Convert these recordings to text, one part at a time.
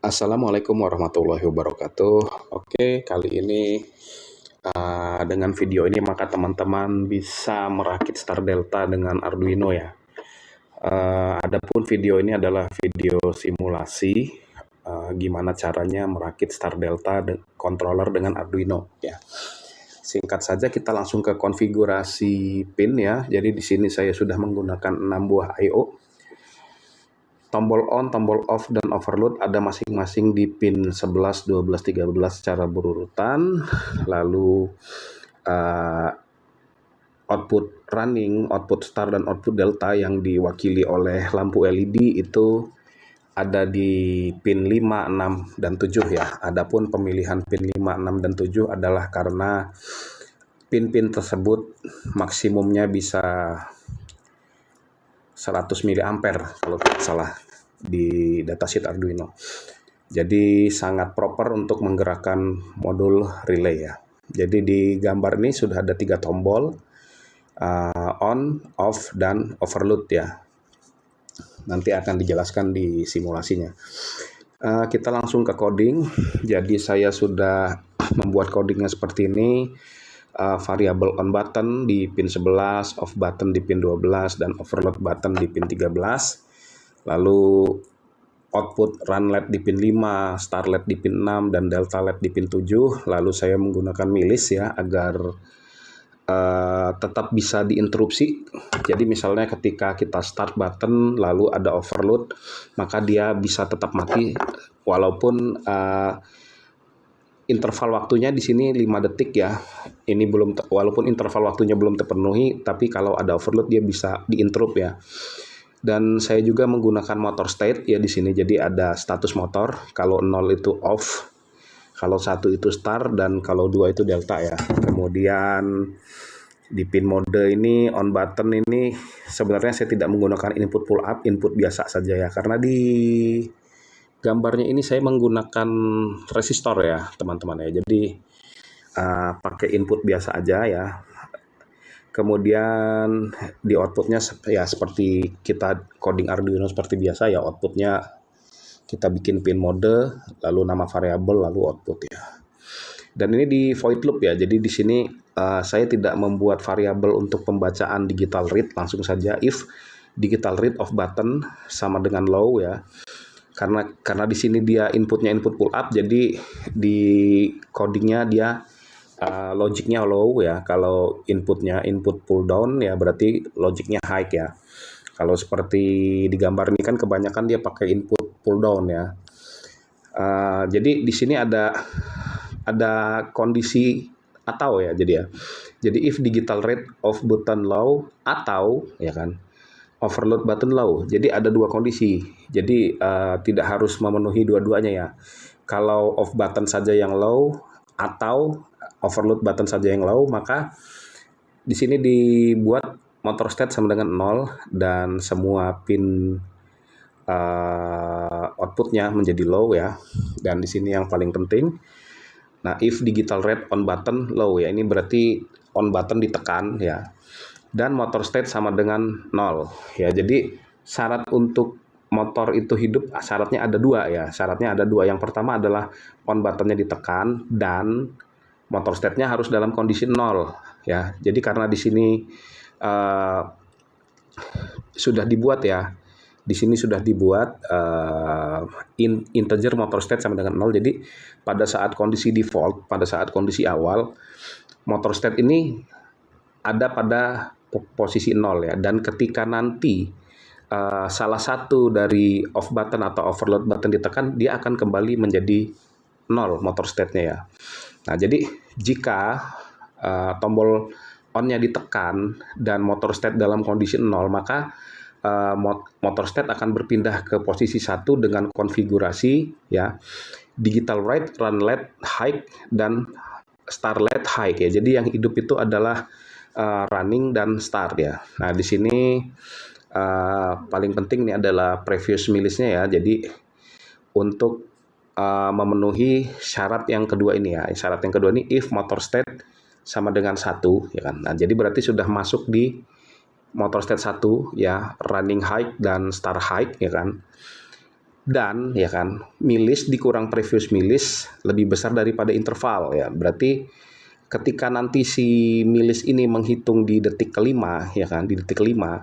Assalamualaikum warahmatullahi wabarakatuh. Oke, kali ini dengan video ini maka teman-teman bisa merakit Star Delta dengan Arduino ya. Adapun video ini adalah video simulasi gimana caranya merakit Star Delta controller dengan Arduino ya. Singkat saja kita langsung ke konfigurasi pin ya. Jadi di sini saya sudah menggunakan 6 buah I/O. Tombol on, tombol off, dan overload ada masing-masing di pin 11, 12, 13 secara berurutan. Lalu output running, output star, dan output delta yang diwakili oleh lampu LED itu ada di pin 5, 6, dan 7 ya. Adapun pemilihan pin 5, 6, dan 7 adalah karena pin-pin tersebut maksimumnya bisa 100 mA kalau tidak salah di datasheet Arduino. Jadi sangat proper untuk menggerakkan modul relay ya. Jadi di gambar ini sudah ada 3 tombol, on, off, dan overload ya. Nanti akan dijelaskan di simulasinya. Kita langsung ke coding. Jadi saya sudah membuat codingnya seperti ini. Variable on button di pin 11, off button di pin 12, dan overload button di pin 13. Lalu output run LED di pin 5, star LED di pin 6, dan delta LED di pin 7. Lalu saya menggunakan milis ya agar tetap bisa diinterupsi. Jadi misalnya ketika kita start button lalu ada overload, maka dia bisa tetap mati walaupun interval waktunya di sini 5 detik ya. Ini walaupun interval waktunya belum terpenuhi, tapi kalau ada overload dia bisa diinterupt ya. Dan saya juga menggunakan motor state ya di sini. Jadi ada status motor. Kalau 0 itu off, kalau 1 itu start, dan kalau 2 itu delta ya. Kemudian di pin mode ini on button ini sebenarnya saya tidak menggunakan input pull up, input biasa saja ya. Karena di gambarnya ini saya menggunakan resistor ya teman-teman ya. Jadi pakai input biasa aja ya. Kemudian di outputnya ya seperti kita coding Arduino seperti biasa ya, outputnya kita bikin pin mode, lalu nama variabel, lalu output ya. Dan ini di void loop ya, jadi di sini saya tidak membuat variabel untuk pembacaan digital read, langsung saja if digital read of button sama dengan low ya. Karena di sini dia inputnya input pull up, jadi di codingnya dia logiknya low ya. Kalau inputnya input pull down ya berarti logiknya high ya. Kalau seperti di gambar ini kan kebanyakan dia pakai input pull down ya. Jadi di sini ada kondisi atau ya, jadi ya. Jadi if digital rate of button low atau ya kan overload button low. Jadi ada 2 kondisi. Jadi tidak harus memenuhi dua-duanya ya. Kalau off button saja yang low atau overload button saja yang low, maka di sini dibuat motor state sama dengan 0 dan semua pin outputnya menjadi low ya. Dan di sini yang paling penting, nah if digital rate on button low ya, ini berarti on button ditekan ya. Dan motor state sama dengan 0 ya. Jadi syarat untuk motor itu hidup syaratnya ada 2 ya. Syaratnya ada 2. Yang pertama adalah on buttonnya ditekan dan motor state-nya harus dalam kondisi 0 ya. Jadi karena di sini sudah dibuat ya. Di sini sudah dibuat integer motor state sama dengan 0. Jadi pada saat kondisi default, pada saat kondisi awal, motor state ini ada pada posisi 0 ya. Dan ketika nanti salah satu dari off button atau overload button ditekan, dia akan kembali menjadi 0 motor state-nya ya. Nah, jadi jika tombol on-nya ditekan dan motor state dalam kondisi 0, maka motor state akan berpindah ke posisi 1 dengan konfigurasi ya digital write, run LED, high, dan star LED high ya. Jadi yang hidup itu adalah running dan start ya. Nah, di sini paling penting ini adalah previous milisnya ya. Jadi untuk memenuhi syarat yang kedua ini ya. Syarat yang kedua ini if motor state sama dengan 1 ya kan. Nah, jadi berarti sudah masuk di motor state 1 ya, running high dan star high ya kan. dan ya kan milis dikurang previous milis lebih besar daripada interval ya. Berarti ketika nanti si milis ini menghitung di detik kelima ya kan, di detik kelima.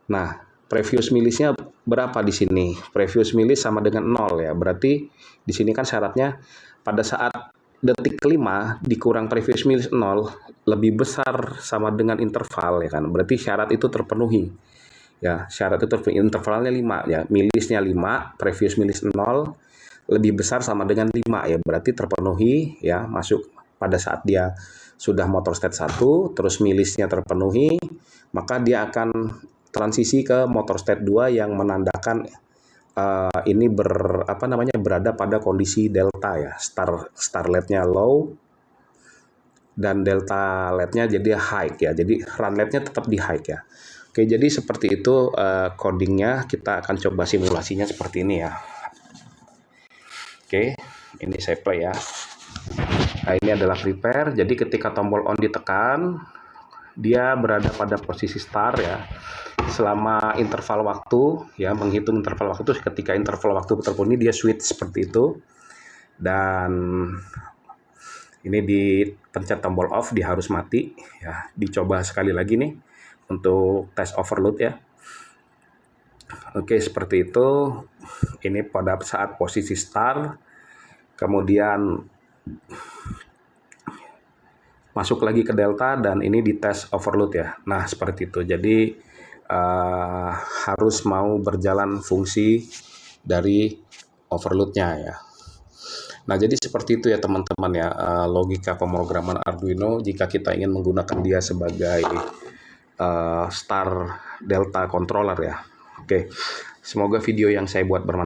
Nah, previous milisnya berapa di sini? Previous milis sama dengan 0 ya. Berarti di sini kan syaratnya pada saat detik kelima dikurang previous milis 0 lebih besar sama dengan interval ya kan. Berarti syarat itu terpenuhi. Ya, syarat itu intervalnya 5 ya. Milisnya 5, previous milis 0 lebih besar sama dengan 5 ya. Berarti terpenuhi ya, masuk pada saat dia sudah motor state 1 terus milisnya terpenuhi, maka dia akan transisi ke motor state 2 yang menandakan ini berada pada kondisi delta ya. Start LED-nya low dan delta LED-nya jadi high ya. Jadi run LED-nya tetap di high ya. Oke, jadi seperti itu codingnya. Kita akan coba simulasinya seperti ini ya. Oke, ini saya play ya. Nah, ini adalah prepare. Jadi ketika tombol on ditekan, dia berada pada posisi start ya. Selama interval waktu ya, menghitung interval waktu, ketika interval waktu terpenuhi dia switch seperti itu. Dan ini dipencet tombol off, dia harus mati ya. Dicoba sekali lagi nih untuk tes overload ya. Oke, seperti itu. Ini pada saat posisi start, kemudian masuk lagi ke delta dan ini di tes overload ya. Nah, seperti itu. Jadi harus mau berjalan fungsi dari overloadnya ya. Nah, jadi seperti itu ya teman-teman ya, logika pemrograman Arduino jika kita ingin menggunakan dia sebagai star delta controller ya. Oke, semoga video yang saya buat bermanfaat.